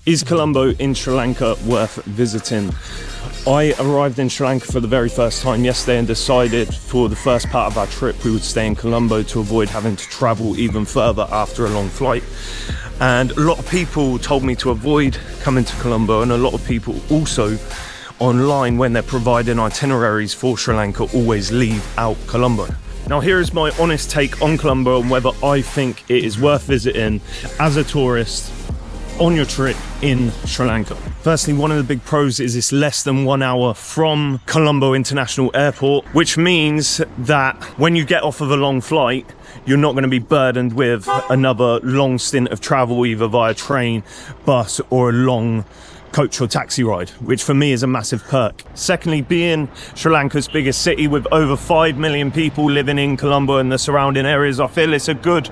Is Colombo in Sri Lanka worth visiting? I arrived in Sri Lanka for the very first time yesterday and decided for the first part of our trip we would stay in Colombo to avoid having to travel even further after a long flight. And a lot of people told me to avoid coming to Colombo, and a lot of people also online, when they're providing itineraries for Sri Lanka, always leave out Colombo. Now here is my honest take on Colombo and whether I think it is worth visiting as a tourist on your trip in Sri Lanka. Firstly, one of the big pros is it's less than 1 hour from Colombo International Airport, which means that when you get off of a long flight, you're not going to be burdened with another long stint of travel, either via train, bus, or a long coach or taxi ride, which for me is a massive perk. Secondly, being Sri Lanka's biggest city with over 5 million people living in Colombo and the surrounding areas, I feel it's a good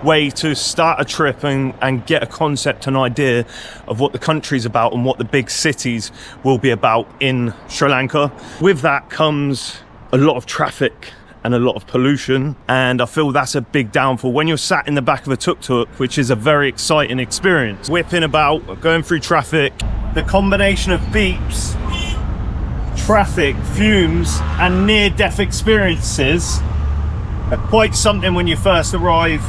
way to start a trip and get a concept, an idea of what the country's about and what the big cities will be about in Sri Lanka. With that comes a lot of traffic and a lot of pollution, and I feel that's a big downfall when you're sat in the back of a tuk-tuk, which is a very exciting experience. Whipping about, going through traffic, the combination of beeps, traffic, fumes, and near-death experiences are quite something when you first arrive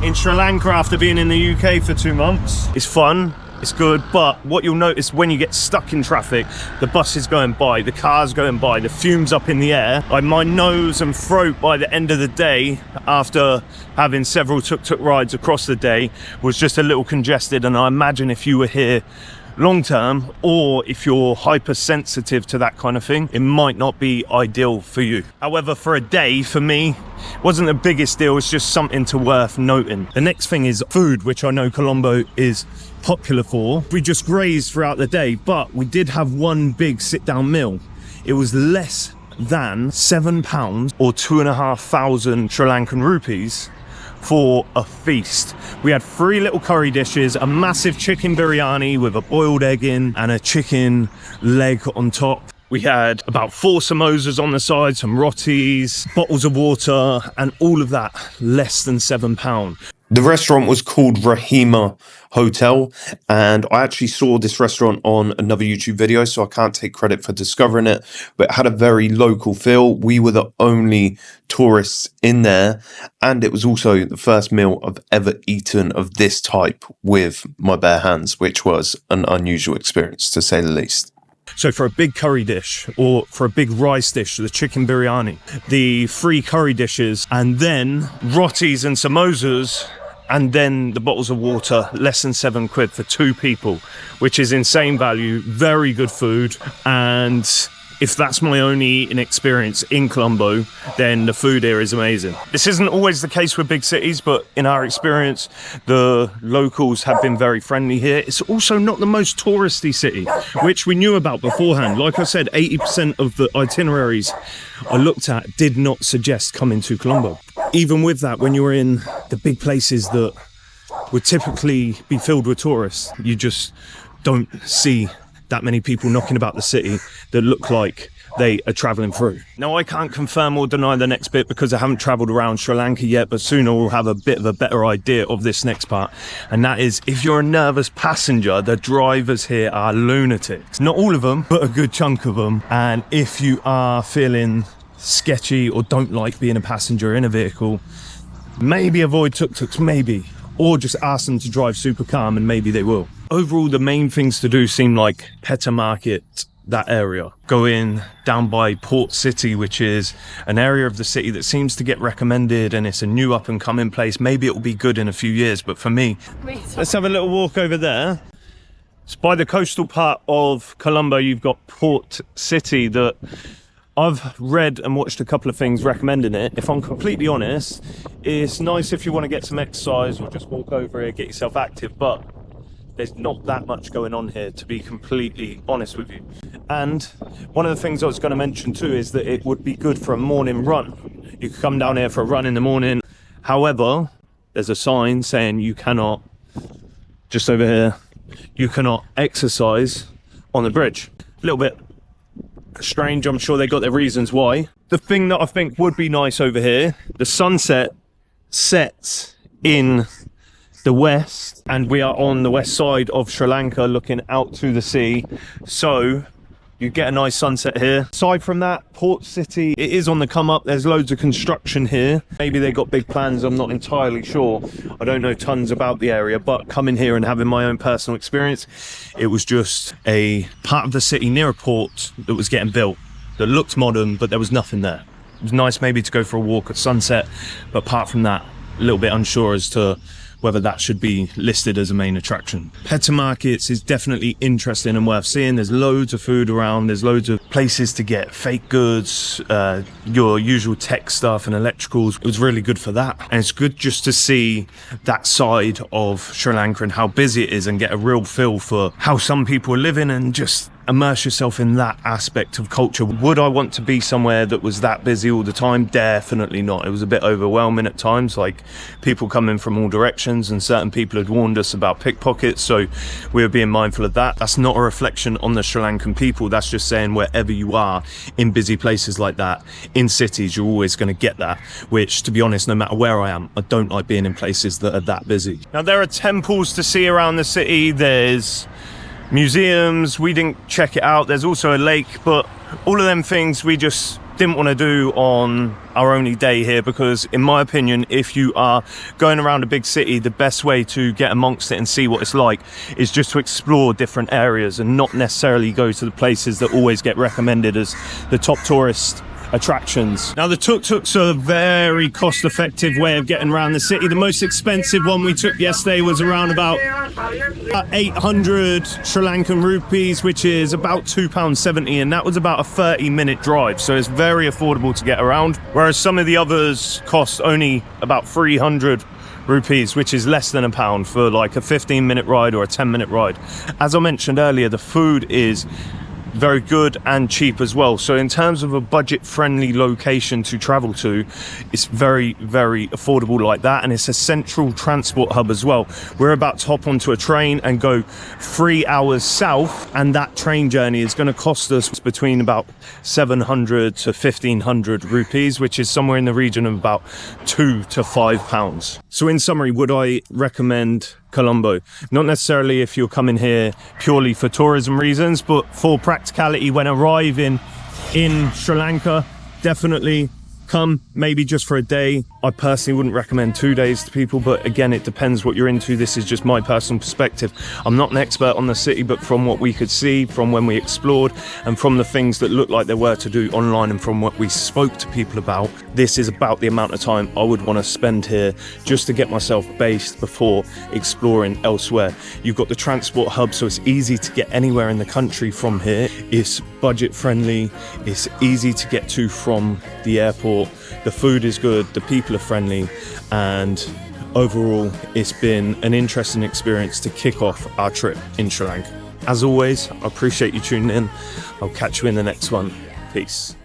in Sri Lanka after being in the UK for 2 months. It's fun, it's good, but what you'll notice when you get stuck in traffic, the bus is going by, the car's going by, the fumes up in the air. Like my nose and throat by the end of the day, after having several tuk-tuk rides across the day, was just a little congested. And I imagine if you were here long term, or if you're hypersensitive to that kind of thing, it might not be ideal for you. However, for a day, for me, it wasn't the biggest deal. It's just something to worth noting. The next thing is food, which I know Colombo is popular for. We just grazed throughout the day, but we did have one big sit-down meal. It was less than £7 or 2,500 Sri Lankan rupees for a feast. We had 3 little curry dishes, a massive chicken biryani with a boiled egg in and a chicken leg on top. We had about 4 samosas on the side, some rotis, bottles of water, and all of that less than £7. The restaurant was called Rahima Hotel, and I actually saw this restaurant on another YouTube video, so I can't take credit for discovering it, but it had a very local feel. We were the only tourists in there, and it was also the first meal I've ever eaten of this type with my bare hands, which was an unusual experience, to say the least. So for a big curry dish, or for a big rice dish, the chicken biryani, the 3 curry dishes, and then rotis and samosas, and then the bottles of water, less than £7 for 2 people, which is insane value, very good food. And if that's my only eating experience in Colombo, then the food here is amazing. This isn't always the case with big cities, but in our experience, the locals have been very friendly here. It's also not the most touristy city, which we knew about beforehand. Like I said, 80% of the itineraries I looked at did not suggest coming to Colombo. Even with that, when you're in the big places that would typically be filled with tourists, you just don't see that many people knocking about the city that look like they are traveling through. Now, I can't confirm or deny the next bit because I haven't traveled around Sri Lanka yet, but soon I will have a bit of a better idea of this next part. And that is, if you're a nervous passenger, the drivers here are lunatics. Not all of them, but a good chunk of them. And if you are feeling sketchy or don't like being a passenger in a vehicle, maybe avoid tuk-tuks, maybe. Or just ask them to drive super calm and maybe they will. Overall, the main things to do seem like Peta Market, that area. Going down by Port City, which is an area of the city that seems to get recommended, and it's a new up and coming place. Maybe it will be good in a few years, but for me, let's have a little walk over there. It's by the coastal part of Colombo. You've got Port City that I've read and watched a couple of things recommending it. If I'm completely honest, it's nice if you want to get some exercise or just walk over here, get yourself active, but there's not that much going on here, to be completely honest with you. And one of the things I was going to mention too is that it would be good for a morning run. You could come down here for a run in the morning. However, there's a sign saying you cannot, just over here, you cannot exercise on the bridge. A little bit strange, I'm sure they got their reasons why. The thing that I think would be nice over here, the sunset sets in the west, and we are on the west side of Sri Lanka looking out to the sea, so you get a nice sunset here. Aside from that, port city, it is on the come up. There's loads of construction here. Maybe they got big plans, I'm not entirely sure. I don't know tons about the area, but coming here and having my own personal experience, it was just a part of the city near a port that was getting built, that looked modern, but there was nothing there. It was nice maybe to go for a walk at sunset, but apart from that, a little bit unsure as to whether that should be listed as a main attraction. Peta markets is definitely interesting and worth seeing. There's loads of food around, there's loads of places to get fake goods, your usual tech stuff and electricals. It was really good for that. And it's good just to see that side of Sri Lanka and how busy it is and get a real feel for how some people are living and just immerse yourself in that aspect of culture. Would I want to be somewhere that was that busy all the time? Definitely not. It was a bit overwhelming at times, like people coming from all directions, and certain people had warned us about pickpockets, so we were being mindful of that. That's not a reflection on the Sri Lankan people. That's just saying wherever you are in busy places like that, in cities, you're always going to get that, which, to be honest, no matter where I am, I don't like being in places that are that busy. Now, there are temples to see around the city. There's museums, we didn't check it out. There's also a lake, but all of them things we just didn't want to do on our only day here, because in my opinion, if you are going around a big city, the best way to get amongst it and see what it's like is just to explore different areas and not necessarily go to the places that always get recommended as the top tourist attractions. Now, the tuk-tuks are a very cost-effective way of getting around the city. The most expensive one we took yesterday was around about 800 Sri Lankan rupees, which is about £2.70, and that was about a 30-minute drive, so it's very affordable to get around, whereas some of the others cost only about 300 rupees, which is less than £1 for like a 15-minute ride or a 10-minute ride. As I mentioned earlier, the food is very good and cheap as well, so in terms of a budget-friendly location to travel to, it's very, very affordable like that, and it's a central transport hub as well. We're about to hop onto a train and go 3 hours south, and that train journey is going to cost us between about 700 to 1500 rupees, which is somewhere in the region of about £2 to £5. So in summary, would I recommend Colombo? Not necessarily if you're coming here purely for tourism reasons, but for practicality when arriving in Sri Lanka, definitely come, maybe just for a day. I personally wouldn't recommend 2 days to people, but again, it depends what you're into. This is just my personal perspective. I'm not an expert on the city, but from what we could see, from when we explored, and from the things that looked like there were to do online, and from what we spoke to people about, this is about the amount of time I would want to spend here just to get myself based before exploring elsewhere. You've got the transport hub, so it's easy to get anywhere in the country from here. It's budget friendly, it's easy to get to from the airport. The food is good, the people are friendly, and overall it's been an interesting experience to kick off our trip in Sri Lanka. As always, I appreciate you tuning in. I'll catch you in the next one. Peace.